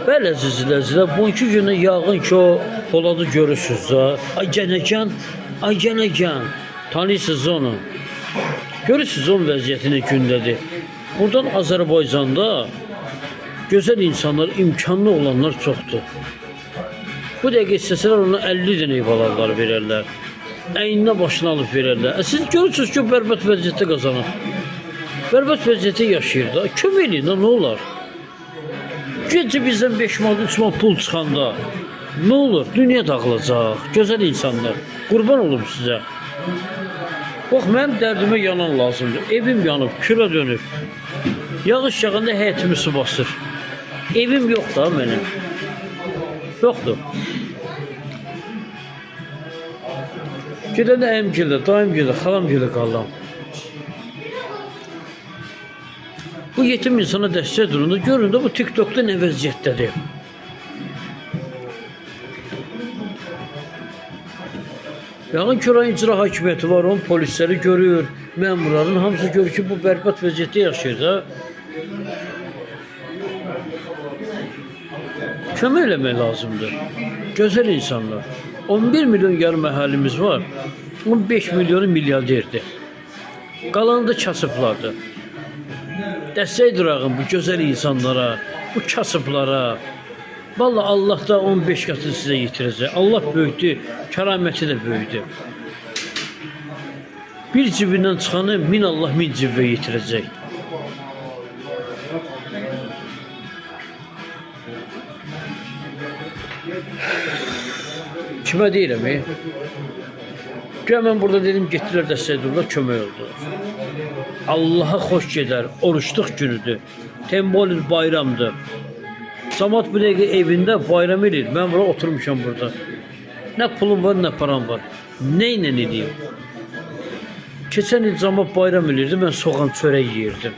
Bəli əzizlər, bugünkü günü yağın ki o Poladı görürsünüz da. Ay Gənəcan, tanıyırsınız onu. Görürsünüz onun vəziyyətini gündədir. Buradan Azərbaycanda gözəl insanlar, imkanlı olanlar çoxdur. Bu dəqiqə istəsələr ona 50 dənə evalarlar verərlər. Əyninə başına alıb verərlər. Siz görürsünüz ki, bərbət vəziyyətdə qazanır. Bərbət vəziyyətdə yaşayır da. Kömək eləyin, nə olar? Gecə bizdən 5 manat, 3 manat pul çıxanda nə olur? Dünya dağılacaq. Gözəl insanlar. Qurban olum sizə. Bax, mənim dərdimə yanan lazımdır. Evim yanıb, külə dönüb. Yağış yağanda həyətimi su basır. Evim yox da mənim. Yoxdur. Gedəndə əyim gildə, dayım gildə, xalam gildə qalam. Bu yetim insana dəstək durunda görün də bu TikTok'da nə vəziyyətdədir. Yağın Köray İcra Hakimiyyəti var, onun polisləri görür, məmurların hamısı görür ki, bu bərbad vəziyyətdə yaşayır da. Kömək eləmək lazımdır. Gözəl insanlar. 11 milyon yarım əhalimiz var. 15 milyonu milyarderdir. Qalanı da kasıblardır. Dəstək durağın bu gözəl insanlara, bu kasıblara. Vallahi Allah da 15 qatını sizə yetirəcək. Allah böyükdür, kəraməti də böyükdür. Bir cibindən çıxanı 1000 Allah 1000 cibə yetirəcək. Kimə deyirəm, Gəl mən burada dedim, getdilər dəstək dururlar, kömək oldular. Allaha xoş gedər, oruçluq günüdür. Tembolid bayramdır. Cəmaət bu dəqiqə evində bayram edir. Mən bura oturmuşam burada. Nə pulum var, nə param var. Nə ilə edeyim? Keçən il cəmaət bayram edirdi, mən soğan çörək yeyirdim.